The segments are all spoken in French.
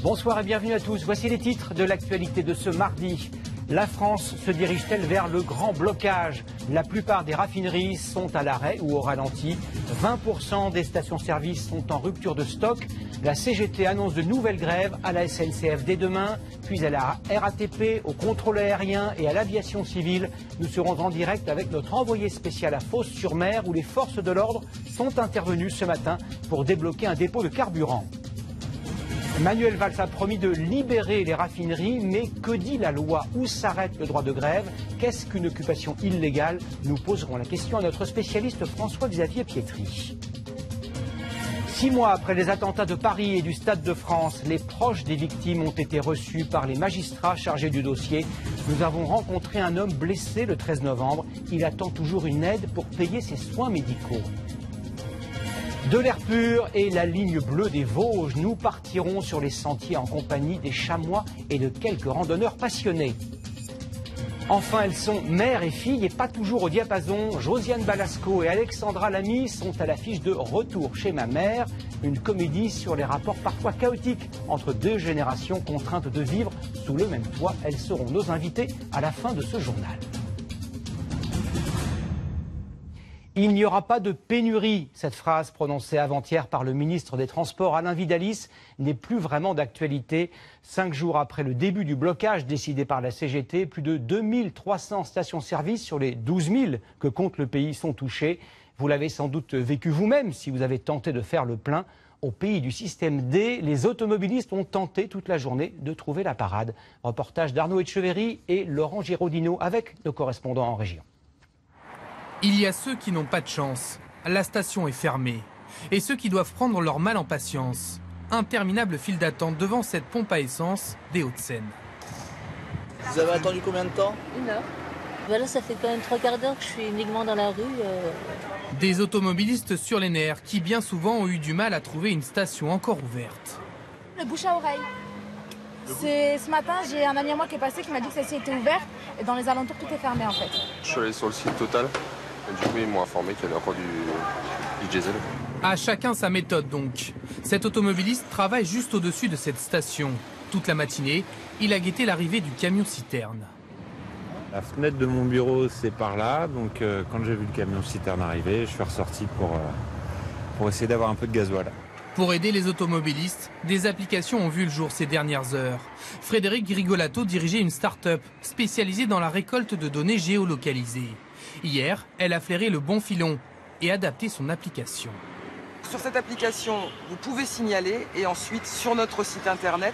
Bonsoir et bienvenue à tous. Voici les titres de l'actualité de ce mardi. La France se dirige-t-elle vers le grand blocage? La plupart des raffineries sont à l'arrêt ou au ralenti. 20% des stations-service sont en rupture de stock. La CGT annonce de nouvelles grèves à la SNCF dès demain, puis à la RATP, au contrôle aérien et à l'aviation civile. Nous serons en direct avec notre envoyé spécial à Fos-sur-Mer où les forces de l'ordre sont intervenues ce matin pour débloquer un dépôt de carburant. Manuel Valls a promis de libérer les raffineries, mais que dit la loi? Où s'arrête le droit de grève? Qu'est-ce qu'une occupation illégale? Nous poserons la question à notre spécialiste François-Xavier Pietri. 6 mois après les attentats de Paris et du Stade de France, les proches des victimes ont été reçus par les magistrats chargés du dossier. Nous avons rencontré un homme blessé le 13 novembre. Il attend toujours une aide pour payer ses soins médicaux. De l'air pur et la ligne bleue des Vosges, nous partirons sur les sentiers en compagnie des chamois et de quelques randonneurs passionnés. Enfin, elles sont mère et fille et pas toujours au diapason. Josiane Balasco et Alexandra Lamy sont à l'affiche de Retour chez ma mère, une comédie sur les rapports parfois chaotiques entre deux générations contraintes de vivre sous le même toit. Elles seront nos invitées à la fin de ce journal. Il n'y aura pas de pénurie. Cette phrase prononcée avant-hier par le ministre des Transports Alain Vidalis n'est plus vraiment d'actualité. 5 jours après le début du blocage décidé par la CGT, plus de 2300 stations-service sur les 12 000 que compte le pays sont touchées. Vous l'avez sans doute vécu vous-même si vous avez tenté de faire le plein. Au pays du système D, les automobilistes ont tenté toute la journée de trouver la parade. Reportage d'Arnaud Etcheverry et Laurent Giraudineau avec nos correspondants en région. Il y a ceux qui n'ont pas de chance. La station est fermée. Et ceux qui doivent prendre leur mal en patience. Interminable file d'attente devant cette pompe à essence des Hauts-de-Seine. Vous avez attendu combien de temps? 1 heure. Voilà, ça fait quand même 3 quarts d'heure que je suis uniquement dans la rue. Des automobilistes sur les nerfs qui bien souvent ont eu du mal à trouver une station encore ouverte. Le bouche à oreille. Ce matin, j'ai un ami à moi qui est passé qui m'a dit que celle-ci était ouverte et dans les alentours tout est fermé en fait. Je suis allé sur le site Total. Et du coup, ils m'ont informé qu'il y avait encore du diesel. À chacun sa méthode donc. Cet automobiliste travaille juste au-dessus de cette station. Toute la matinée, il a guetté l'arrivée du camion-citerne. La fenêtre de mon bureau, c'est par là. Donc quand j'ai vu le camion-citerne arriver, je suis ressorti pour essayer d'avoir un peu de gasoil. Pour aider les automobilistes, des applications ont vu le jour ces dernières heures. Frédéric Grigolato dirigeait une start-up spécialisée dans la récolte de données géolocalisées. Hier, elle a flairé le bon filon et adapté son application. Sur cette application, vous pouvez signaler et ensuite sur notre site internet,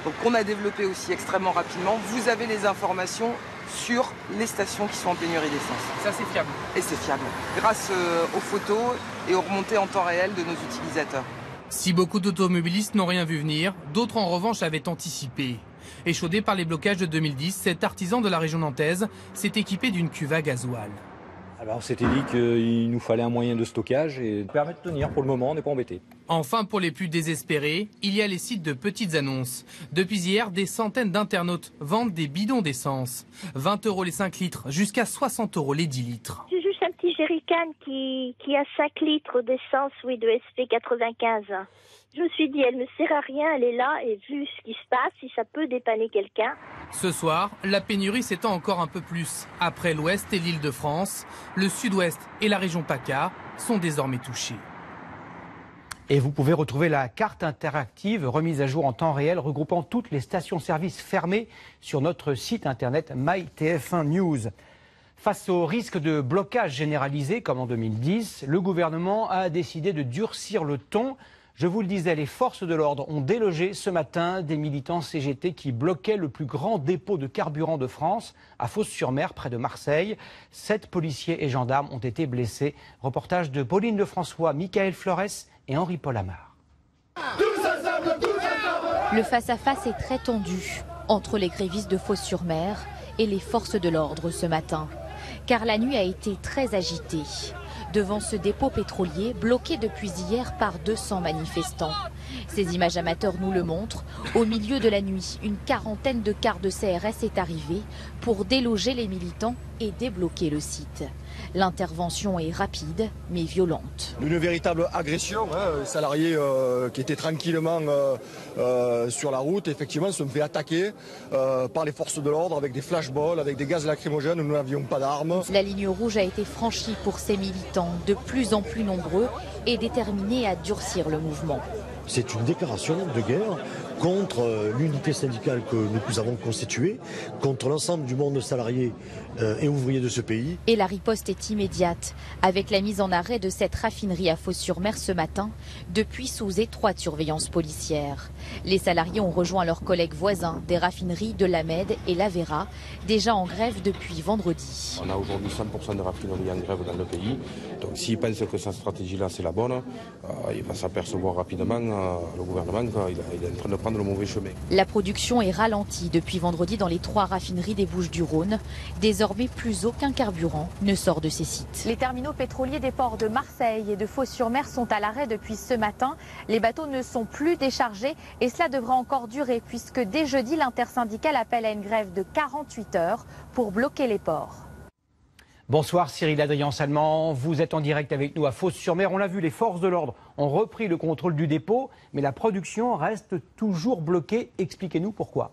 donc qu'on a développé aussi extrêmement rapidement, vous avez les informations sur les stations qui sont en pénurie d'essence. Ça c'est fiable. Et c'est fiable, grâce aux photos et aux remontées en temps réel de nos utilisateurs. Si beaucoup d'automobilistes n'ont rien vu venir, d'autres en revanche avaient anticipé. Échaudé par les blocages de 2010, cet artisan de la région nantaise s'est équipé d'une cuve à gasoil. Alors on s'était dit qu'il nous fallait un moyen de stockage et ça permet de tenir. Pour le moment, on n'est pas embêté. Enfin, pour les plus désespérés, il y a les sites de petites annonces. Depuis hier, des centaines d'internautes vendent des bidons d'essence. 20 € les 5 litres, jusqu'à 60 € les 10 litres. C'est juste un petit jerrycan qui a 5 litres d'essence, oui, de SP95. Je me suis dit, elle ne sert à rien, elle est là, et vu ce qui se passe, si ça peut dépanner quelqu'un. Ce soir, la pénurie s'étend encore un peu plus. Après l'Ouest et l'Île-de-France, le Sud-Ouest et la région PACA sont désormais touchés. Et vous pouvez retrouver la carte interactive remise à jour en temps réel regroupant toutes les stations-service fermées sur notre site internet MyTF1 News. Face au risque de blocage généralisé comme en 2010, le gouvernement a décidé de durcir le ton. Je vous le disais, les forces de l'ordre ont délogé ce matin des militants CGT qui bloquaient le plus grand dépôt de carburant de France, à Fos-sur-Mer, près de Marseille. 7 policiers et gendarmes ont été blessés. Reportage de Pauline Lefrançois, Michael Flores et Henri-Paul Amar. Le face-à-face est très tendu entre les grévistes de Fos-sur-Mer et les forces de l'ordre ce matin. Car la nuit a été très agitée. Devant ce dépôt pétrolier bloqué depuis hier par 200 manifestants. Ces images amateurs nous le montrent. Au milieu de la nuit, une quarantaine de cars de CRS est arrivée pour déloger les militants et débloquer le site. L'intervention est rapide mais violente. Une véritable agression, hein, salarié qui était tranquillement sur la route, effectivement se fait attaquer par les forces de l'ordre avec des flashballs, avec des gaz lacrymogènes, nous n'avions pas d'armes. La ligne rouge a été franchie pour ces militants, de plus en plus nombreux et déterminés à durcir le mouvement. C'est une déclaration de guerre contre l'unité syndicale que nous avons constituée, contre l'ensemble du monde salarié et ouvrier de ce pays. Et la riposte est immédiate, avec la mise en arrêt de cette raffinerie à Fos-sur-Mer ce matin, depuis sous étroite surveillance policière. Les salariés ont rejoint leurs collègues voisins des raffineries de l'Amed et l'Avera, déjà en grève depuis vendredi. On a aujourd'hui 100% de raffineries en grève dans le pays, donc s'ils pensent que cette stratégie-là c'est la bonne, il va s'apercevoir rapidement, le gouvernement, qu'il est en train de prendre le mauvais chemin. La production est ralentie depuis vendredi dans les 3 raffineries des Bouches-du-Rhône. Désormais, plus aucun carburant ne sort de ces sites. Les terminaux pétroliers des ports de Marseille et de Fos-sur-Mer sont à l'arrêt depuis ce matin. Les bateaux ne sont plus déchargés et cela devra encore durer puisque dès jeudi, l'intersyndicale appelle à une grève de 48 heures pour bloquer les ports. Bonsoir Cyril Adrien Salmand, vous êtes en direct avec nous à Fos-sur-Mer. On l'a vu, les forces de l'ordre ont repris le contrôle du dépôt, mais la production reste toujours bloquée. Expliquez-nous pourquoi.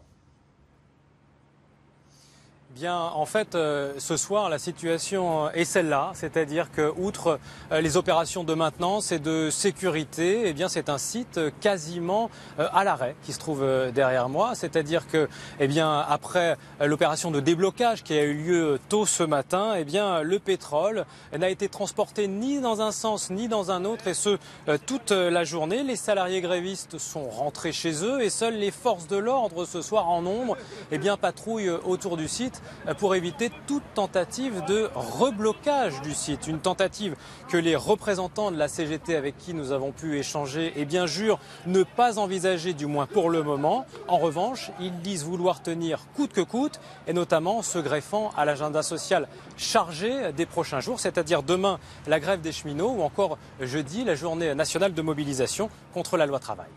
Bien, en fait, ce soir, la situation est celle-là, c'est-à-dire que, outre les opérations de maintenance et de sécurité, eh bien, c'est un site quasiment à l'arrêt qui se trouve derrière moi. C'est-à-dire que, eh bien, après l'opération de déblocage qui a eu lieu tôt ce matin, eh bien, le pétrole n'a été transporté ni dans un sens ni dans un autre, et ce toute la journée. Les salariés grévistes sont rentrés chez eux et seules les forces de l'ordre ce soir en nombre, eh bien, patrouillent autour du site pour éviter toute tentative de reblocage du site. Une tentative que les représentants de la CGT avec qui nous avons pu échanger eh bien, jurent ne pas envisager, du moins pour le moment. En revanche, ils disent vouloir tenir coûte que coûte, et notamment se greffant à l'agenda social chargé des prochains jours, c'est-à-dire demain la grève des cheminots ou encore jeudi la journée nationale de mobilisation contre la loi travail.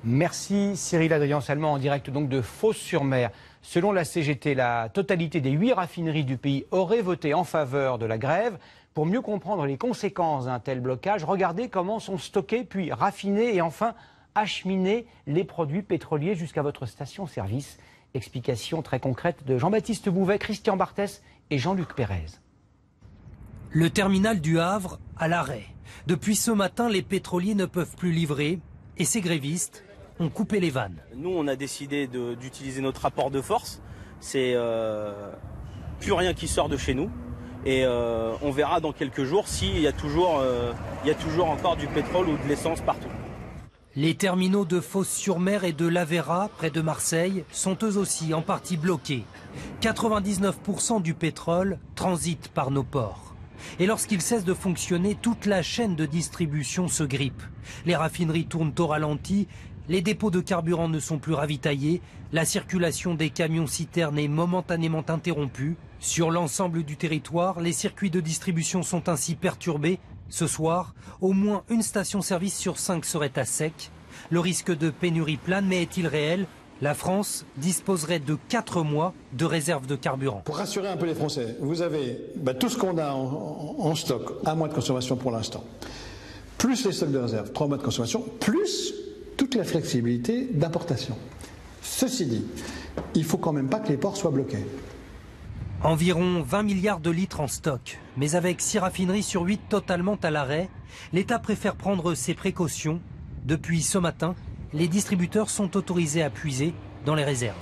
Merci Cyril Adrien Salmand, en direct donc de Fos-sur-Mer. Selon la CGT, la totalité des 8 raffineries du pays aurait voté en faveur de la grève. Pour mieux comprendre les conséquences d'un tel blocage, regardez comment sont stockés, puis raffinés et enfin acheminés les produits pétroliers jusqu'à votre station-service. Explication très concrète de Jean-Baptiste Bouvet, Christian Barthès et Jean-Luc Pérez. Le terminal du Havre à l'arrêt. Depuis ce matin, les pétroliers ne peuvent plus livrer et ces grévistes ont coupé les vannes. Nous, on a décidé d'utiliser notre rapport de force. C'est plus rien qui sort de chez nous. Et on verra dans quelques jours s'il y a toujours encore du pétrole ou de l'essence partout. Les terminaux de Fos-sur-Mer et de l'Avera, près de Marseille, sont eux aussi en partie bloqués. 99% du pétrole transite par nos ports. Et lorsqu'ils cessent de fonctionner, toute la chaîne de distribution se grippe. Les raffineries tournent au ralenti. Les dépôts de carburant ne sont plus ravitaillés, la circulation des camions-citernes est momentanément interrompue. Sur l'ensemble du territoire, les circuits de distribution sont ainsi perturbés. Ce soir, au moins une station-service sur 5 serait à sec. Le risque de pénurie plane, mais est-il réel ? La France disposerait de 4 mois de réserve de carburant. Pour rassurer un peu les Français, vous avez tout ce qu'on a en stock, 1 mois de consommation pour l'instant, plus les stocks de réserve, 3 mois de consommation, plus toute la flexibilité d'importation. Ceci dit, il ne faut quand même pas que les ports soient bloqués. Environ 20 milliards de litres en stock, mais avec 6 raffineries sur 8 totalement à l'arrêt, l'État préfère prendre ses précautions. Depuis ce matin, les distributeurs sont autorisés à puiser dans les réserves.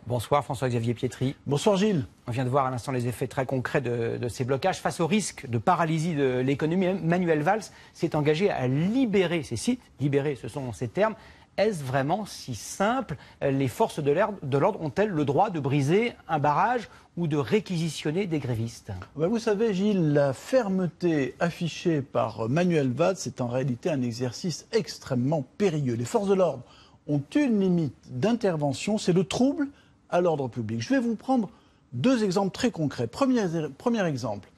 Bonsoir François-Xavier Pietri. Bonsoir Gilles. On vient de voir à l'instant les effets très concrets de ces blocages. Face au risque de paralysie de l'économie, Manuel Valls s'est engagé à libérer ces sites. Libérer, ce sont ces termes. Est-ce vraiment si simple? Les forces de l'ordre ont-elles le droit de briser un barrage ou de réquisitionner des grévistes? Vous savez Gilles, la fermeté affichée par Manuel Valls est en réalité un exercice extrêmement périlleux. Les forces de l'ordre ont une limite d'intervention, c'est le trouble à l'ordre public. Je vais vous prendre 2 exemples très concrets. Premier exemple,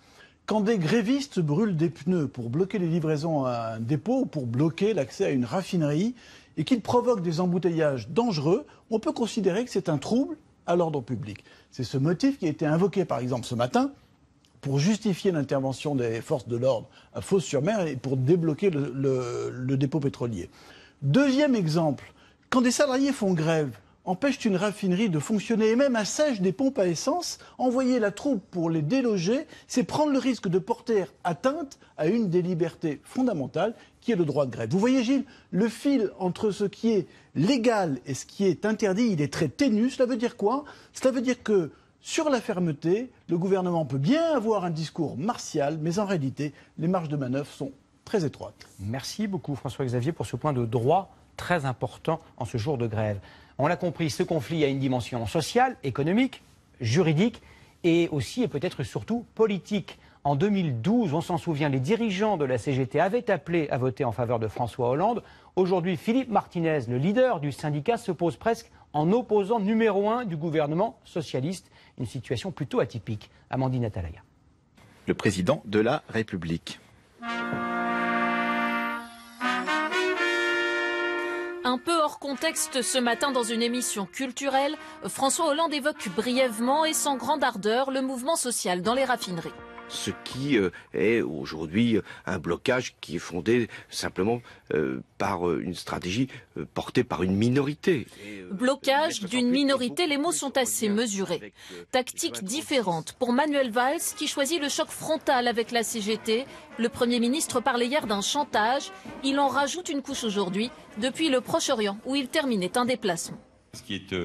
Quand des grévistes brûlent des pneus pour bloquer les livraisons à un dépôt ou pour bloquer l'accès à une raffinerie et qu'ils provoquent des embouteillages dangereux, on peut considérer que c'est un trouble à l'ordre public. C'est ce motif qui a été invoqué par exemple ce matin pour justifier l'intervention des forces de l'ordre à Fos-sur-Mer et pour débloquer le dépôt pétrolier. Deuxième exemple, quand des salariés font grève, empêchent une raffinerie de fonctionner et même assèchent des pompes à essence, envoyer la troupe pour les déloger, c'est prendre le risque de porter atteinte à une des libertés fondamentales qui est le droit de grève. Vous voyez Gilles, le fil entre ce qui est légal et ce qui est interdit, il est très ténu. Cela veut dire quoi? Cela veut dire que sur la fermeté, le gouvernement peut bien avoir un discours martial, mais en réalité, les marges de manœuvre sont très étroites. Merci beaucoup François-Xavier pour ce point de droit très important en ce jour de grève. On l'a compris, ce conflit a une dimension sociale, économique, juridique et aussi et peut-être surtout politique. En 2012, on s'en souvient, les dirigeants de la CGT avaient appelé à voter en faveur de François Hollande. Aujourd'hui, Philippe Martinez, le leader du syndicat, se pose presque en opposant numéro 1 du gouvernement socialiste. Une situation plutôt atypique. Amandine Atalaya. Le président de la République. Un peu hors contexte ce matin dans une émission culturelle, François Hollande évoque brièvement et sans grande ardeur le mouvement social dans les raffineries. Ce qui est aujourd'hui un blocage qui est fondé simplement par une stratégie portée par une minorité. Blocage d'une minorité, les mots sont assez mesurés. Tactique différente pour Manuel Valls qui choisit le choc frontal avec la CGT. Le Premier ministre parlait hier d'un chantage. Il en rajoute une couche aujourd'hui depuis le Proche-Orient où il terminait un déplacement. Ce qui est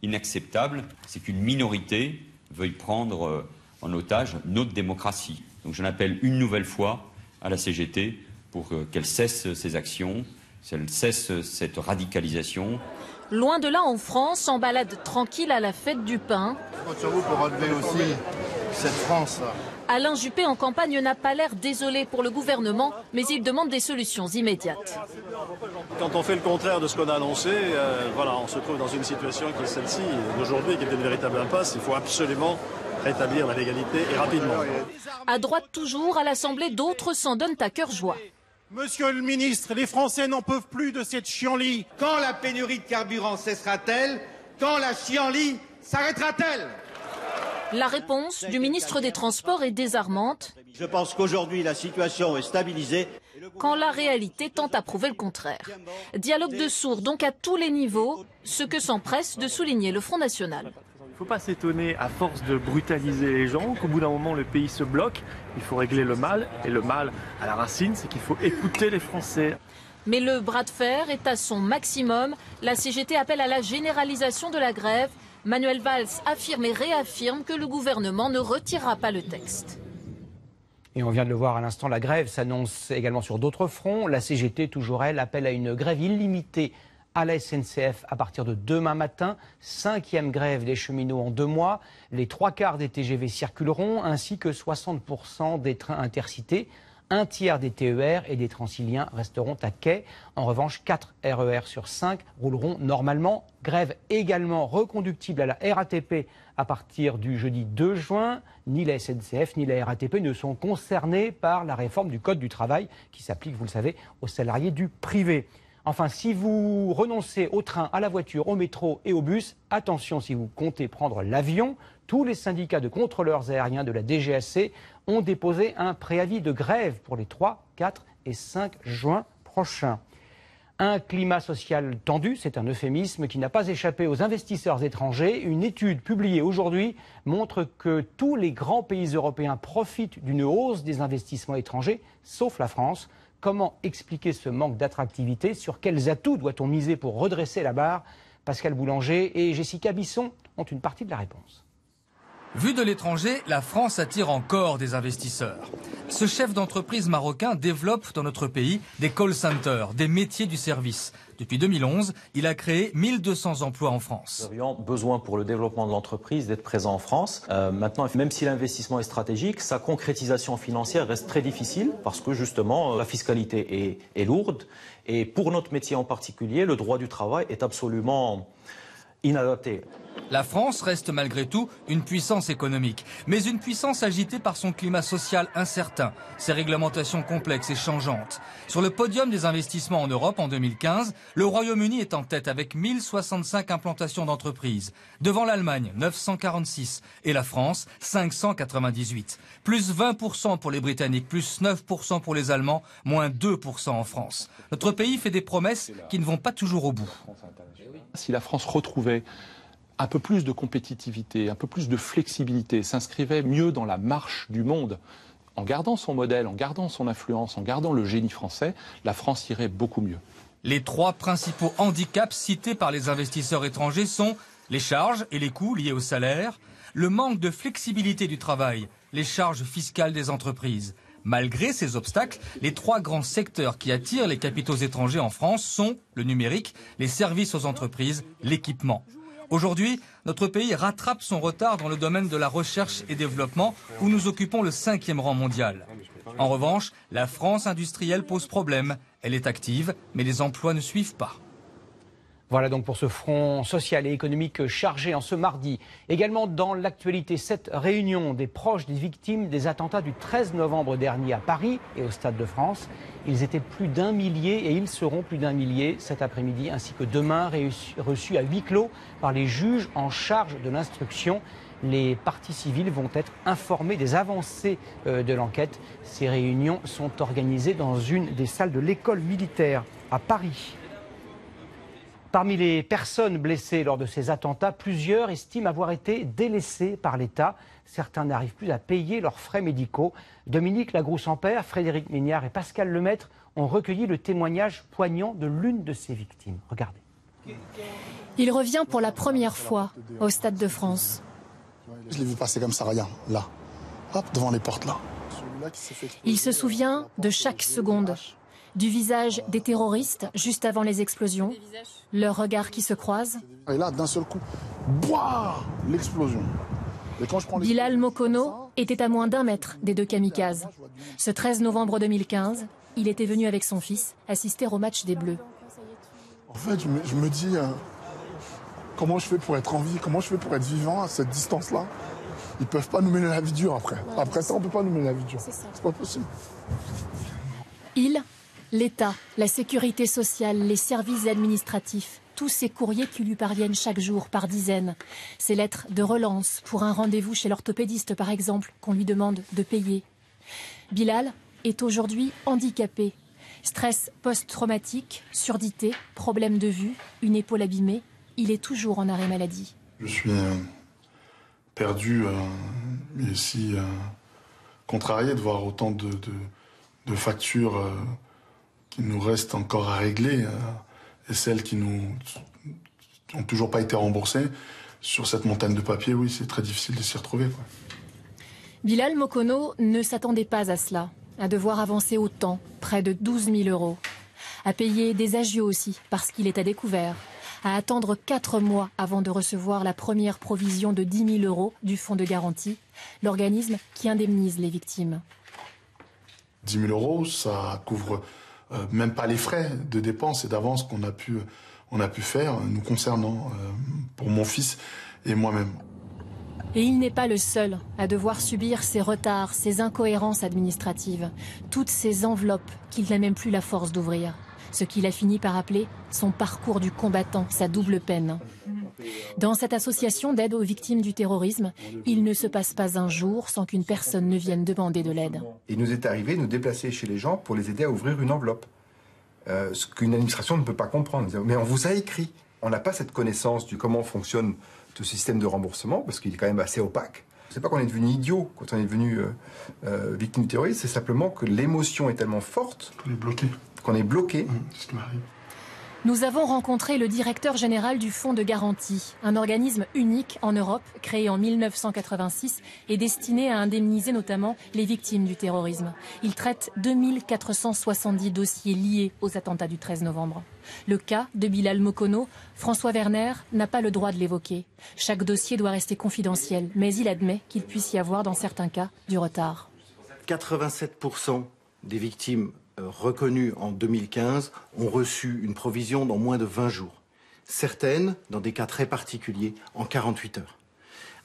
inacceptable, c'est qu'une minorité veuille prendre en otage notre démocratie. Donc j'en appelle une nouvelle fois à la CGT pour qu'elle cesse ses actions, qu'elle cesse cette radicalisation. Loin de là, en France, en balade tranquille à la fête du pain. Je compte sur vous pour relever aussi cette France. Alain Juppé en campagne n'a pas l'air désolé pour le gouvernement, mais il demande des solutions immédiates. Quand on fait le contraire de ce qu'on a annoncé, voilà, on se trouve dans une situation qui est celle-ci d'aujourd'hui, qui est une véritable impasse. Il faut absolument rétablir la légalité et rapidement. À droite toujours, à l'Assemblée, d'autres s'en donnent à cœur joie. Monsieur le ministre, les Français n'en peuvent plus de cette chienlit. Quand la pénurie de carburant cessera-t-elle? Quand la chienlit s'arrêtera-t-elle? La réponse du ministre des Transports est désarmante. Je pense qu'aujourd'hui la situation est stabilisée. Quand la réalité tente à prouver le contraire. Dialogue de sourds donc à tous les niveaux, ce que s'empresse de souligner le Front National. Il ne faut pas s'étonner, à force de brutaliser les gens, qu'au bout d'un moment le pays se bloque. Il faut régler le mal, et le mal à la racine, c'est qu'il faut écouter les Français. Mais le bras de fer est à son maximum. La CGT appelle à la généralisation de la grève. Manuel Valls affirme et réaffirme que le gouvernement ne retirera pas le texte. Et on vient de le voir à l'instant, la grève s'annonce également sur d'autres fronts. La CGT, toujours elle, appelle à une grève illimitée à la SNCF à partir de demain matin. 5e grève des cheminots en 2 mois. Les 3/4 des TGV circuleront, ainsi que 60% des trains intercités. 1/3 des TER et des Transiliens resteront à quai. En revanche, 4 RER sur 5 rouleront normalement. Grève également reconductible à la RATP à partir du jeudi 2 juin. Ni la SNCF ni la RATP ne sont concernés par la réforme du Code du travail qui s'applique, vous le savez, aux salariés du privé. Enfin, si vous renoncez au train, à la voiture, au métro et au bus, attention si vous comptez prendre l'avion. Tous les syndicats de contrôleurs aériens de la DGAC ont déposé un préavis de grève pour les 3, 4 et 5 juin prochains. Un climat social tendu, c'est un euphémisme qui n'a pas échappé aux investisseurs étrangers. Une étude publiée aujourd'hui montre que tous les grands pays européens profitent d'une hausse des investissements étrangers, sauf la France. Comment expliquer ce manque d'attractivité? Sur quels atouts doit-on miser pour redresser la barre? Pascal Boulanger et Jessica Bisson ont une partie de la réponse. Vu de l'étranger, la France attire encore des investisseurs. Ce chef d'entreprise marocain développe dans notre pays des call centers, des métiers du service. Depuis 2011, il a créé 1200 emplois en France. Nous avions besoin pour le développement de l'entreprise d'être présent en France. Maintenant, même si l'investissement est stratégique, sa concrétisation financière reste très difficile parce que justement la fiscalité est lourde. Et pour notre métier en particulier, le droit du travail est absolument inadapté. La France reste malgré tout une puissance économique, mais une puissance agitée par son climat social incertain, ses réglementations complexes et changeantes. Sur le podium des investissements en Europe en 2015, le Royaume-Uni est en tête avec 1065 implantations d'entreprises, devant l'Allemagne 946 et la France 598. Plus 20% pour les Britanniques, plus 9% pour les Allemands, moins 2% en France. Notre pays fait des promesses qui ne vont pas toujours au bout. Si la France retrouvait un peu plus de compétitivité, un peu plus de flexibilité, s'inscrivait mieux dans la marche du monde, en gardant son modèle, en gardant son influence, en gardant le génie français, la France irait beaucoup mieux. Les 3 principaux handicaps cités par les investisseurs étrangers sont les charges et les coûts liés au salaire, le manque de flexibilité du travail, les charges fiscales des entreprises. Malgré ces obstacles, les 3 grands secteurs qui attirent les capitaux étrangers en France sont le numérique, les services aux entreprises, l'équipement. Aujourd'hui, notre pays rattrape son retard dans le domaine de la recherche et développement où nous occupons le 5e rang mondial. En revanche, la France industrielle pose problème. Elle est active, mais les emplois ne suivent pas. Voilà donc pour ce front social et économique chargé en ce mardi. Également dans l'actualité, cette réunion des proches des victimes des attentats du 13 novembre dernier à Paris et au Stade de France. Ils étaient plus d'1 millier et ils seront plus d'1 millier cet après-midi ainsi que demain, reçus à huis clos par les juges en charge de l'instruction. Les parties civiles vont être informées des avancées de l'enquête. Ces réunions sont organisées dans une des salles de l'école militaire à Paris. Parmi les personnes blessées lors de ces attentats, plusieurs estiment avoir été délaissées par l'État. Certains n'arrivent plus à payer leurs frais médicaux. Dominique Lagroux-Sampère, Frédéric Méniard et Pascal Lemaître ont recueilli le témoignage poignant de l'une de ces victimes. Regardez. Il revient pour la première fois au Stade de France. Je l'ai vu passer comme ça, regarde, là, hop, devant les portes, là. Il se souvient de chaque seconde. Du visage des terroristes juste avant les explosions, leurs regards qui se croisent. Et là, d'un seul coup, boah, l'explosion. Bilal Mokono était à moins d'1 mètre des 2 kamikazes. Ce 13 novembre 2015, il était venu avec son fils assister au match des Bleus. En fait, je me dis, comment je fais pour être en vie, comment je fais pour être vivant à cette distance-là. Ils ne peuvent pas nous mener la vie dure après. Après ça, on ne peut pas nous mener la vie dure. C'est pas possible. L'État, la sécurité sociale, les services administratifs, tous ces courriers qui lui parviennent chaque jour par dizaines. Ces lettres de relance pour un rendez-vous chez l'orthopédiste, par exemple, qu'on lui demande de payer. Bilal est aujourd'hui handicapé. Stress post-traumatique, surdité, problème de vue, une épaule abîmée. Il est toujours en arrêt maladie. Je suis perdu et si contrarié de voir autant de factures qui nous restent encore à régler et celles qui n'ont toujours pas été remboursées. Sur cette montagne de papier, oui, c'est très difficile de s'y retrouver, quoi. Bilal Mokono ne s'attendait pas à cela, à devoir avancer autant, près de 12 000 €, à payer des agios aussi, parce qu'il est à découvert, à attendre 4 mois avant de recevoir la première provision de 10 000 € du fonds de garantie, l'organisme qui indemnise les victimes. 10 000 €, ça couvre même pas les frais de dépenses et d'avance qu'on a pu faire nous concernant pour mon fils et moi-même. Et il n'est pas le seul à devoir subir ces retards, ces incohérences administratives, toutes ces enveloppes qu'il n'a même plus la force d'ouvrir. Ce qu'il a fini par appeler son parcours du combattant, sa double peine. Dans cette association d'aide aux victimes du terrorisme, il ne se passe pas un jour sans qu'une personne ne vienne demander de l'aide. Il nous est arrivé de nous déplacer chez les gens pour les aider à ouvrir une enveloppe. Ce qu'une administration ne peut pas comprendre. Mais on vous a écrit. On n'a pas cette connaissance du comment fonctionne ce système de remboursement, parce qu'il est quand même assez opaque. C'est pas qu'on est devenu idiot quand on est devenu victime du terrorisme, c'est simplement que l'émotion est tellement forte qu'on est bloqué. C'est ce qui m'arrive. Nous avons rencontré le directeur général du Fonds de garantie, un organisme unique en Europe, créé en 1986 et destiné à indemniser notamment les victimes du terrorisme. Il traite 2470 dossiers liés aux attentats du 13 novembre. Le cas de Bilal Mokono, François Werner n'a pas le droit de l'évoquer. Chaque dossier doit rester confidentiel, mais il admet qu'il puisse y avoir dans certains cas du retard. 87% des victimes reconnues en 2015 ont reçu une provision dans moins de 20 jours. certaines, dans des cas très particuliers, en 48 heures.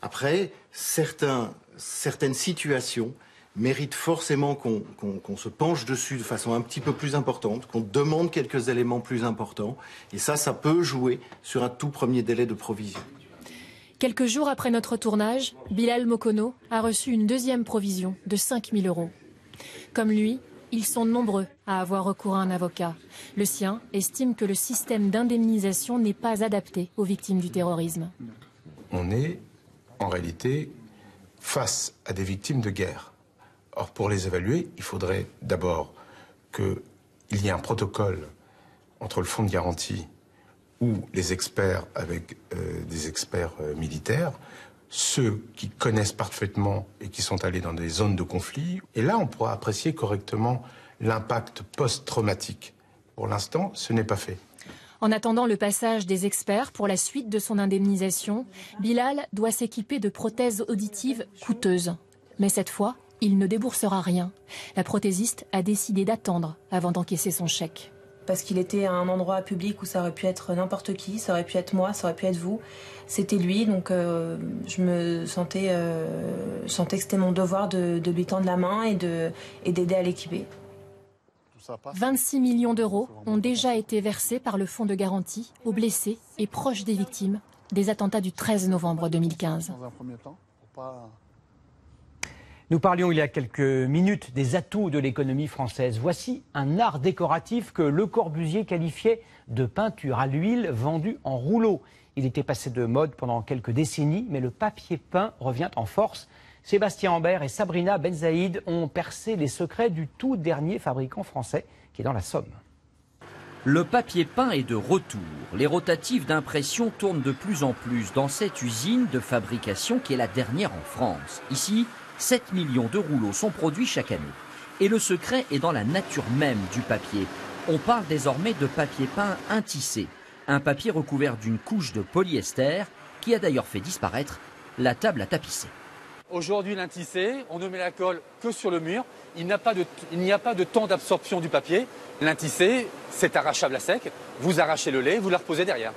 Après, certaines situations méritent forcément qu'on se penche dessus de façon un petit peu plus importante, qu'on demande quelques éléments plus importants. Et ça peut jouer sur un tout premier délai de provision. Quelques jours après notre tournage, Bilal Mokono a reçu une deuxième provision de 5 000 €. Comme lui, ils sont nombreux à avoir recours à un avocat. Le sien estime que le système d'indemnisation n'est pas adapté aux victimes du terrorisme. On est, en réalité, face à des victimes de guerre. Or, pour les évaluer, il faudrait d'abord qu'il y ait un protocole entre le fonds de garantie ou les experts avec des experts militaires, ceux qui connaissent parfaitement et qui sont allés dans des zones de conflit. Et là, on pourra apprécier correctement l'impact post-traumatique. Pour l'instant, ce n'est pas fait. En attendant le passage des experts pour la suite de son indemnisation, Bilal doit s'équiper de prothèses auditives coûteuses. Mais cette fois, il ne déboursera rien. La prothésiste a décidé d'attendre avant d'encaisser son chèque. Parce qu'il était à un endroit public où ça aurait pu être n'importe qui, ça aurait pu être moi, ça aurait pu être vous. C'était lui, donc je me sentais que c'était mon devoir de lui tendre la main et d'aider à l'équiper. 26 millions d'euros ont déjà été versés par le fonds de garantie aux blessés et proches des victimes des attentats du 13 novembre 2015. Nous parlions il y a quelques minutes des atouts de l'économie française. Voici un art décoratif que Le Corbusier qualifiait de peinture à l'huile vendue en rouleau. Il était passé de mode pendant quelques décennies, mais le papier peint revient en force. Sébastien Ambert et Sabrina Benzaïd ont percé les secrets du tout dernier fabricant français qui est dans la Somme. Le papier peint est de retour. Les rotatives d'impression tournent de plus en plus dans cette usine de fabrication qui est la dernière en France. Ici, 7 millions de rouleaux sont produits chaque année. Et le secret est dans la nature même du papier. On parle désormais de papier peint intissé, un papier recouvert d'une couche de polyester qui a d'ailleurs fait disparaître la table à tapisser. Aujourd'hui, l'intissé, on ne met la colle que sur le mur. Il n'y a pas de temps d'absorption du papier. L'intissé, c'est arrachable à sec. Vous arrachez le lait, vous le reposez derrière.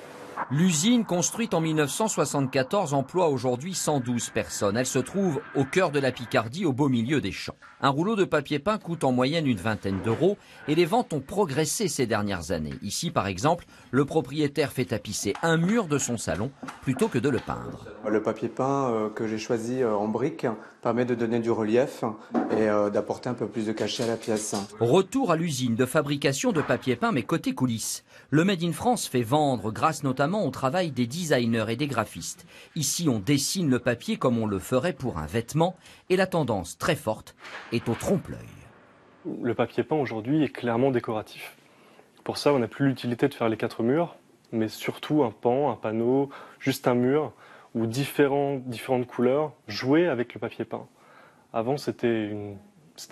L'usine, construite en 1974, emploie aujourd'hui 112 personnes. Elle se trouve au cœur de la Picardie, au beau milieu des champs. Un rouleau de papier peint coûte en moyenne une vingtaine d'euros et les ventes ont progressé ces dernières années. Ici, par exemple, le propriétaire fait tapisser un mur de son salon plutôt que de le peindre. Le papier peint que j'ai choisi en brique permet de donner du relief et d'apporter un peu plus de cachet à la pièce. Retour à l'usine de fabrication de papier peint, mais côté coulisses. Le Made in France fait vendre grâce notamment au travail des designers et des graphistes. Ici, on dessine le papier comme on le ferait pour un vêtement et la tendance très forte est au trompe-l'œil. Le papier peint aujourd'hui est clairement décoratif. Pour ça, on n'a plus l'utilité de faire les 4 murs, mais surtout un pan, un panneau, juste un mur ou différentes couleurs jouer avec le papier peint. Avant, c'était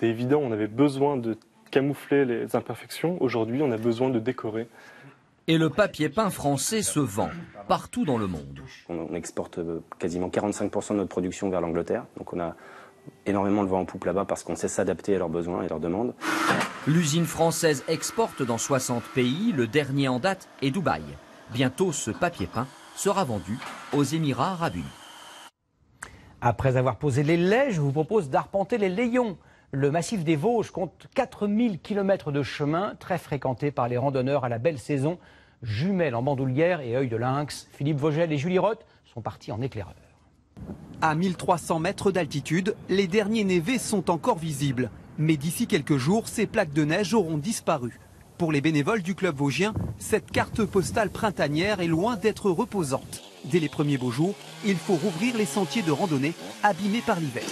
évident, on avait besoin de camoufler les imperfections. Aujourd'hui, on a besoin de décorer. Et le papier peint français se vend partout dans le monde. On exporte quasiment 45% de notre production vers l'Angleterre. Donc on a énormément le vent en poupe là-bas parce qu'on sait s'adapter à leurs besoins et leurs demandes. L'usine française exporte dans 60 pays. Le dernier en date est Dubaï. Bientôt, ce papier peint sera vendu aux Émirats arabes unis. Après avoir posé les laits, je vous propose d'arpenter les layons. Le massif des Vosges compte 4000 km de chemin, très fréquenté par les randonneurs à la belle saison. Jumelles en bandoulière et œil de lynx. Philippe Vogel et Julie Roth sont partis en éclaireur. À 1300 mètres d'altitude, les derniers névés sont encore visibles. Mais d'ici quelques jours, ces plaques de neige auront disparu. Pour les bénévoles du club vosgien, cette carte postale printanière est loin d'être reposante. Dès les premiers beaux jours, il faut rouvrir les sentiers de randonnée abîmés par l'hiver.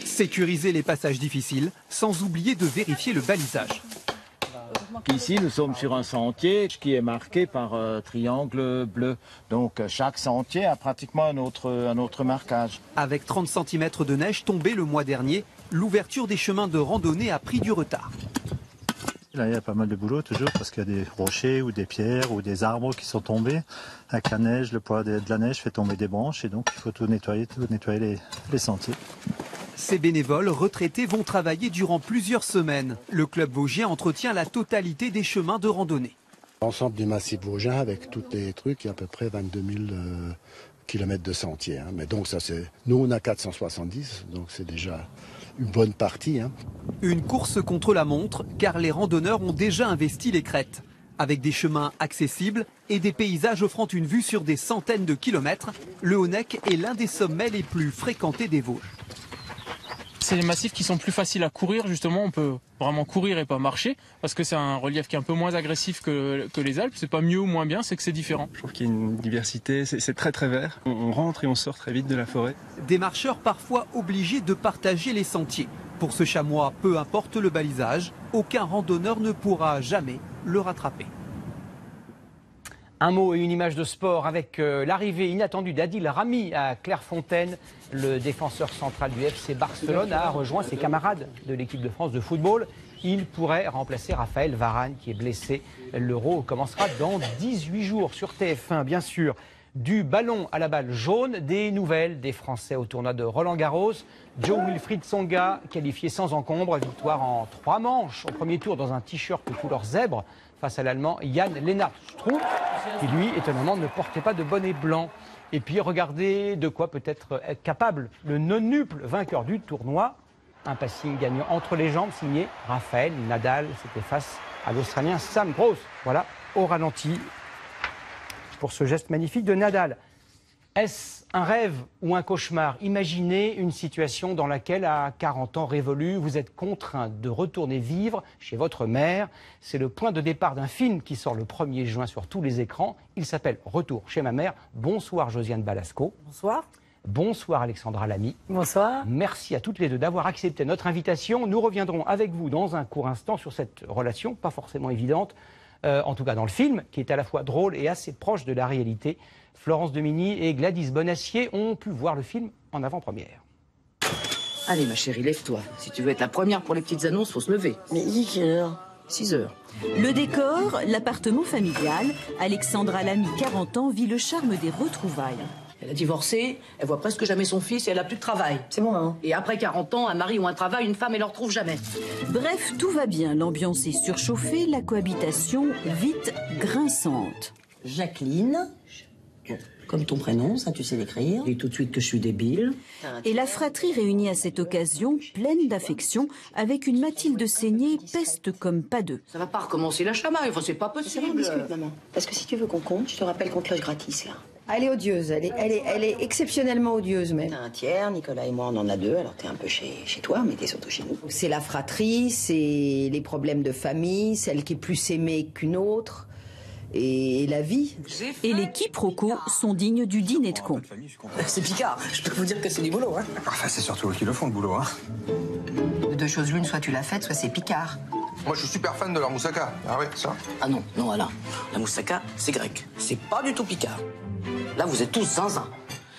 Sécuriser les passages difficiles, sans oublier de vérifier le balisage. Ici, nous sommes sur un sentier qui est marqué par triangle bleu. Donc chaque sentier a pratiquement un autre marquage. Avec 30 cm de neige tombée le mois dernier, l'ouverture des chemins de randonnée a pris du retard. Là, il y a pas mal de boulot toujours parce qu'il y a des rochers ou des pierres ou des arbres qui sont tombés. Avec la neige, le poids de la neige fait tomber des branches et donc il faut tout nettoyer les sentiers. Ces bénévoles retraités vont travailler durant plusieurs semaines. Le club vosgien entretient la totalité des chemins de randonnée. L'ensemble du massif vosgien, avec tous les trucs, il y a à peu près 22 000 kilomètres de sentiers. Hein. Mais donc ça c'est... Nous on a 470, donc c'est déjà une bonne partie. Hein. Une course contre la montre, car les randonneurs ont déjà investi les crêtes. Avec des chemins accessibles et des paysages offrant une vue sur des centaines de kilomètres, le Haut-Nec est l'un des sommets les plus fréquentés des Vosges. C'est des massifs qui sont plus faciles à courir, justement, on peut vraiment courir et pas marcher, parce que c'est un relief qui est un peu moins agressif que les Alpes. C'est pas mieux ou moins bien, c'est que c'est différent. Je trouve qu'il y a une diversité, c'est très très vert. On rentre et on sort très vite de la forêt. Des marcheurs parfois obligés de partager les sentiers. Pour ce chamois, peu importe le balisage, aucun randonneur ne pourra jamais le rattraper. Un mot et une image de sport avec l'arrivée inattendue d'Adil Rami à Clairefontaine. Le défenseur central du FC Barcelone a rejoint ses camarades de l'équipe de France de football. Il pourrait remplacer Raphaël Varane qui est blessé. L'Euro commencera dans 18 jours sur TF1, bien sûr. Du ballon à la balle jaune, des nouvelles des Français au tournoi de Roland-Garros. Jo-Wilfried Tsonga, qualifié sans encombre, victoire en 3 manches au premier tour dans un t-shirt couleur zèbre face à l'Allemand Jan Lennart Struff, qui lui, étonnamment, ne portait pas de bonnet blanc. Et puis regardez de quoi peut être capable le non-nuple vainqueur du tournoi. Un passing gagnant entre les jambes signé Rafael Nadal. C'était face à l'Australien Sam Gross. Voilà, au ralenti pour ce geste magnifique de Nadal. Est-ce un rêve ou un cauchemar? Imaginez une situation dans laquelle, à 40 ans révolus, vous êtes contraint de retourner vivre chez votre mère. C'est le point de départ d'un film qui sort le 1er juin sur tous les écrans. Il s'appelle Retour chez ma mère. Bonsoir Josiane Balasco. Bonsoir. Bonsoir Alexandra Lamy. Bonsoir. Merci à toutes les deux d'avoir accepté notre invitation. Nous reviendrons avec vous dans un court instant sur cette relation, pas forcément évidente, en tout cas dans le film, qui est à la fois drôle et assez proche de la réalité. Florence Demigny et Gladys Bonacier ont pu voir le film en avant-première. Allez ma chérie, lève-toi. Si tu veux être la première pour les petites annonces, faut se lever. Mais il est quelle heure? 6 heures. Le décor, l'appartement familial. Alexandra Lamy, 40 ans, vit le charme des retrouvailles. Elle a divorcé, elle voit presque jamais son fils et elle a plus de travail. C'est bon, maman. Et après 40 ans, un mari ou un travail, une femme, elle ne le retrouve jamais. Bref, tout va bien. L'ambiance est surchauffée, la cohabitation vite grinçante. Jacqueline, comme ton prénom, ça tu sais l'écrire. Dis tout de suite que je suis débile. Et la fratrie réunie à cette occasion, pleine d'affection, avec une Mathilde saignée, peste comme pas deux. Ça va pas recommencer la chamaille, enfin c'est pas possible. On discute, maman. Parce que si tu veux qu'on compte, je te rappelle qu'on cloche gratis, là. Elle est odieuse, elle est exceptionnellement odieuse même. T'as un tiers, Nicolas et moi on en a 2, alors t'es un peu chez toi, mais t'es surtout chez nous. C'est la fratrie, c'est les problèmes de famille, celle qui est plus aimée qu'une autre, et la vie. Et les quiproquos sont dignes du dîner de con. C'est Picard, je peux vous dire que c'est du boulot. Hein. Enfin, c'est surtout eux qui le font, le boulot. Hein. De 2 choses l'une, soit tu l'as faite, soit c'est Picard. Moi, je suis super fan de leur moussaka. Ah ouais, ça? Ah non, Alain. La moussaka, c'est grec. C'est pas du tout Picard. Là, vous êtes tous zinzin.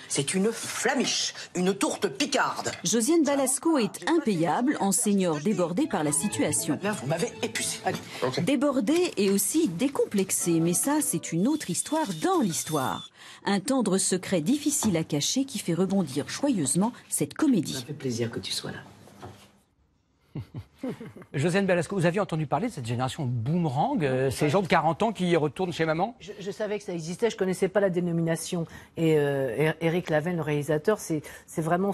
C'est une flamiche, une tourte picarde. Josiane Balasco est impayable, en senior débordée par la situation. Là, vous m'avez épuisé. Allez. Okay. Débordée et aussi décomplexée, mais ça, c'est une autre histoire dans l'histoire. Un tendre secret difficile à cacher qui fait rebondir joyeusement cette comédie. Ça me fait plaisir que tu sois là. Josiane Balasco, vous aviez entendu parler de cette génération boomerang, ces gens de 40 ans qui retournent chez maman? Je savais que ça existait, je ne connaissais pas la dénomination. Et Éric Laven, le réalisateur, c'est vraiment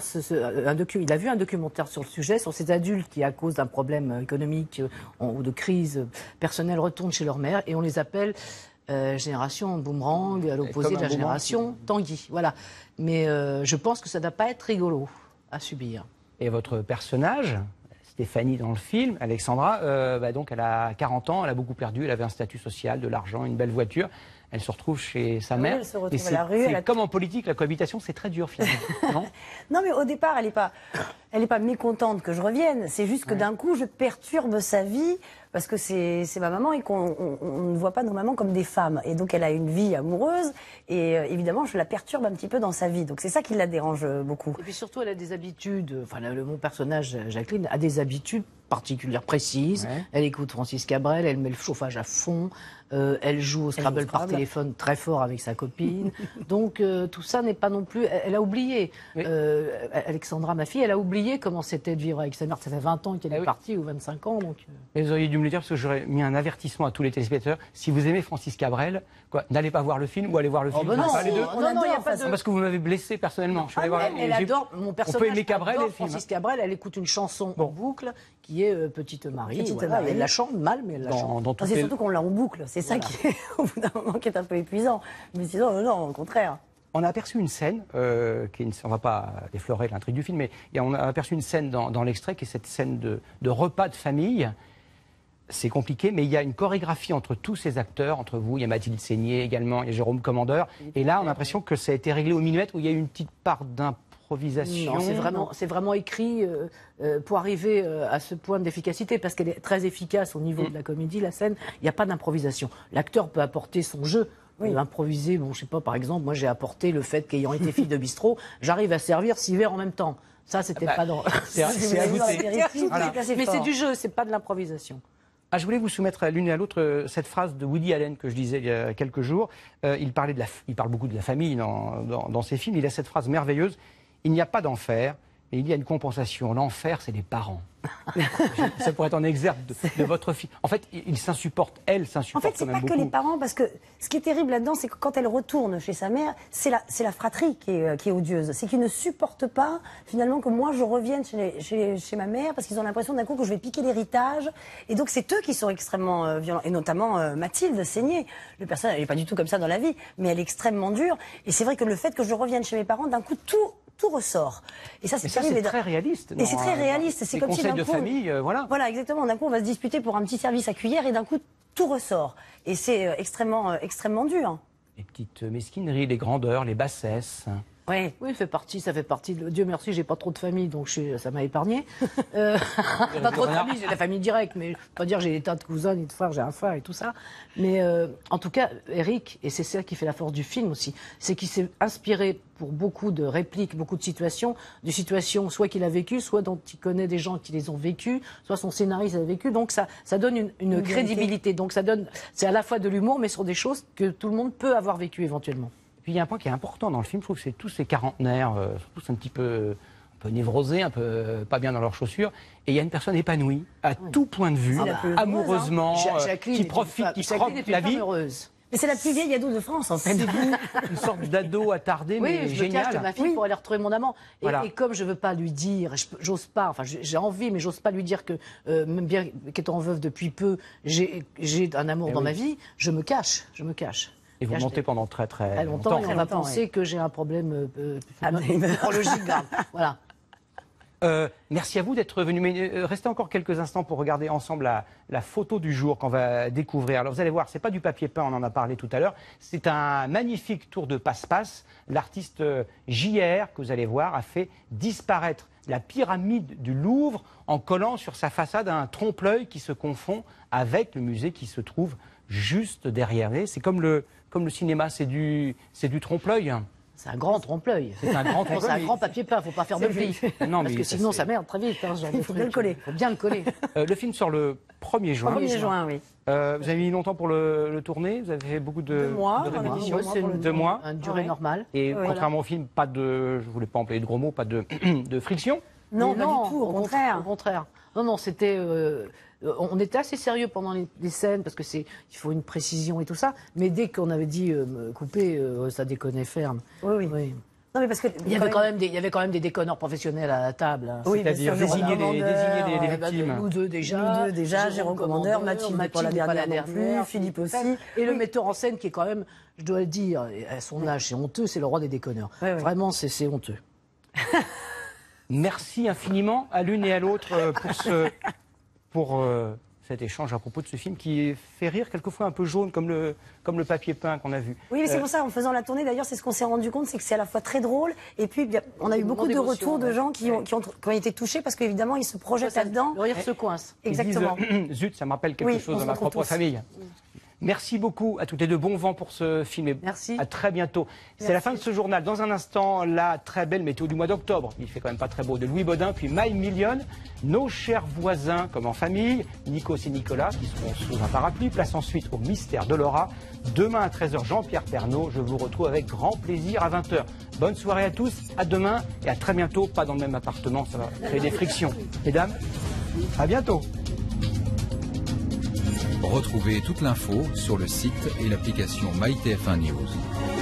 il a vu un documentaire sur le sujet, sur ces adultes qui, à cause d'un problème économique ou de crise personnelle, retournent chez leur mère, et on les appelle génération boomerang, à l'opposé de la génération Tanguy. Voilà. Mais je pense que ça ne doit pas être rigolo à subir. Et votre personnage, Stéphanie dans le film, Alexandra, donc elle a 40 ans, elle a beaucoup perdu, elle avait un statut social, de l'argent, une belle voiture. Elle se retrouve chez sa mère. Elle se retrouve à la rue. Comme en politique, la cohabitation, c'est très dur finalement. Non, non, mais au départ, elle n'est pas mécontente que je revienne. C'est juste que d'un coup, je perturbe sa vie parce que c'est ma maman et qu'on ne voit pas nos mamans comme des femmes. Et donc, elle a une vie amoureuse et évidemment, je la perturbe un petit peu dans sa vie. Donc, c'est ça qui la dérange beaucoup. Et puis surtout, elle a des habitudes. Enfin, mon personnage, Jacqueline, a des habitudes particulière, précise. Ouais. Elle écoute Francis Cabrel, elle met le chauffage à fond, elle joue au Scrabble par téléphone très fort avec sa copine. Donc tout ça n'est pas non plus... Elle a oublié. Oui. Alexandra, ma fille, elle a oublié comment c'était de vivre avec sa mère. Ça fait 20 ans qu'elle est partie, ou 25 ans. Donc... Mais vous auriez dû me le dire, parce que j'aurais mis un avertissement à tous les téléspectateurs. Si vous aimez Francis Cabrel, n'allez pas voir le film ou allez voir le film. Ben non, pas les deux. non, il n'y a pas de... Parce que vous m'avez blessé personnellement. Je suis allé voir, elle adore, mon personnage on peut aimer Cabrel adore et le film. Francis Cabrel, elle écoute une chanson en boucle qui est Petite Marie. Petite Voilà, Marie. elle la chante mal, mais elle la chante. C'est surtout qu'on l'a en boucle. C'est ça qui est, au bout d'un moment, qui est un peu épuisant. Mais sinon, non, au contraire. On a aperçu une scène, on ne va pas déflorer l'intrigue du film, mais on a aperçu une scène dans l'extrait qui est cette scène de repas de famille. C'est compliqué, mais il y a une chorégraphie entre tous ces acteurs, entre vous, il y a Mathilde Seigné également, il y a Jérôme Commandeur. Et là, on a l'impression que ça a été réglé au millimètre, où il y a une petite part d'improvisation. Non, c'est vraiment écrit pour arriver à ce point d'efficacité, parce qu'elle est très efficace au niveau de la comédie, la scène. Il n'y a pas d'improvisation. L'acteur peut apporter son jeu. Improviser, bon, je sais pas, par exemple, moi j'ai apporté le fait qu'ayant été fille de bistrot, j'arrive à servir 6 verres en même temps. Ça, c'était pas dans... C'est à goûter. Voilà. Mais c'est du jeu, c'est pas de l'improvisation. Ah, je voulais vous soumettre à l'une et à l'autre cette phrase de Woody Allen que je disais il y a quelques jours. Il parle beaucoup de la famille dans ses films. Il a cette phrase merveilleuse: il n'y a pas d'enfer, mais il y a une compensation. L'enfer, c'est les parents. Ça pourrait être en exergue de votre fille. En fait, ils s'insupportent, elle s'insupporte. En fait, c'est pas que les parents, parce que ce qui est terrible là-dedans, c'est que quand elle retourne chez sa mère, c'est la fratrie qui est odieuse. C'est qu'ils ne supportent pas, finalement, que moi je revienne chez ma mère, parce qu'ils ont l'impression d'un coup que je vais piquer l'héritage. Et donc, c'est eux qui sont extrêmement violents. Et notamment Mathilde Seigné. Le personnage, elle n'est pas du tout comme ça dans la vie, mais elle est extrêmement dure. Et c'est vrai que le fait que je revienne chez mes parents, d'un coup, tout ressort. Et ça, c'est terrible. C'est très réaliste. Et c'est très réaliste. C'est comme si d'un de coup, famille, voilà. Voilà, exactement. D'un coup, on va se disputer pour un petit service à cuillère et d'un coup, tout ressort. Et c'est extrêmement dur. Les petites mesquineries, les grandeurs, les bassesses. Oui, ça fait partie. Dieu merci, j'ai pas trop de famille, donc ça m'a épargné. Pas trop de famille, j'ai la famille directe, mais je peux pas dire que j'ai des tas de cousins et de frères, j'ai un frère et tout ça. Mais en tout cas, Eric, et c'est ça qui fait la force du film aussi, c'est qu'il s'est inspiré pour beaucoup de répliques, beaucoup de situations soit qu'il a vécues, soit dont il connaît des gens qui les ont vécues, soit son scénariste a vécu. Donc ça donne une crédibilité. Donc c'est à la fois de l'humour, mais sur des choses que tout le monde peut avoir vécues éventuellement. Puis il y a un point qui est important dans le film, je trouve, c'est tous ces quarantenaires, tous un petit peu névrosés, un peu pas bien dans leurs chaussures, et il y a une personne épanouie, à tout point de vue, amoureusement, qui profite, qui croque la vie. Mais c'est la plus vieille ado de France, en fait. Une sorte d'ado attardé, mais je génial. Me cache de ma fille pour aller retrouver mon amant. Voilà. Et comme je veux pas lui dire, j'ose pas, enfin j'ai envie, mais j'ose pas lui dire que, même bien qu'étant veuve depuis peu, j'ai un amour dans ma vie, je me cache. Et vous montez pendant très longtemps. Et on va penser que j'ai un problème neurologique grave. Voilà. Merci à vous d'être venu. Mais restez encore quelques instants pour regarder ensemble la photo du jour qu'on va découvrir. Alors vous allez voir, c'est pas du papier peint, on en a parlé tout à l'heure. C'est un magnifique tour de passe-passe. L'artiste JR, que vous allez voir, a fait disparaître la pyramide du Louvre en collant sur sa façade un trompe-l'œil qui se confond avec le musée qui se trouve juste derrière. C'est comme le cinéma, c'est du trompe-l'œil. C'est un grand trompe-l'œil. C'est un grand trompe-l'œil. C'est un grand papier peint, il ne faut pas faire de pli. Non, parce que sinon ça merde très vite. Il faut bien le coller. Il faut bien le coller. Le film sort le 1er juin. 1er juin, oui. Vous avez mis longtemps pour le tourner? Vous avez fait beaucoup de répétitions? C'est 2 mois. Une durée normale. Et contrairement au film, pas de, je ne voulais pas employer de gros mots, pas de friction? Non, pas du tout, au contraire. Au contraire. Non, c'était... on était assez sérieux pendant les scènes parce que il faut une précision et tout ça. Mais dès qu'on avait dit couper, ça déconnait ferme. Oui. Non, mais parce que il y avait quand même des déconneurs professionnels à la table. Hein. Oui, c'est-à-dire désigner les victimes. Nous deux déjà, Jérôme Commandeur, Mathilde pas la dernière non plus, Philippe aussi. Et le metteur en scène qui est quand même, je dois le dire, à son âge, c'est honteux, c'est le roi des déconneurs. Vraiment, c'est honteux. Merci infiniment à l'une et à l'autre pour cet échange à propos de ce film qui fait rire, quelquefois un peu jaune, comme le papier peint qu'on a vu. Oui, mais c'est pour ça, en faisant la tournée, d'ailleurs, c'est ce qu'on s'est rendu compte, c'est que c'est à la fois très drôle, et puis on a eu beaucoup de retours de gens qui ont été touchés, parce qu'évidemment, ils se projettent là-dedans. Le rire se coince. Exactement. Ils disent, zut, ça me rappelle quelque chose de ma propre famille. Merci beaucoup à toutes les deux. Bon vent pour ce film. Merci. À très bientôt. C'est la fin de ce journal. Dans un instant, la très belle météo du mois d'octobre. Il fait quand même pas très beau, de Louis Baudin, puis My Million. Nos chers voisins, comme en famille, Nikos et Nicolas, qui seront sous un parapluie. Place ensuite au mystère de Laura. Demain à 13h, Jean-Pierre Pernaut. Je vous retrouve avec grand plaisir à 20h. Bonne soirée à tous. À demain et à très bientôt. Pas dans le même appartement, ça va créer des frictions. Mesdames, à bientôt. Retrouvez toute l'info sur le site et l'application MyTF1 News.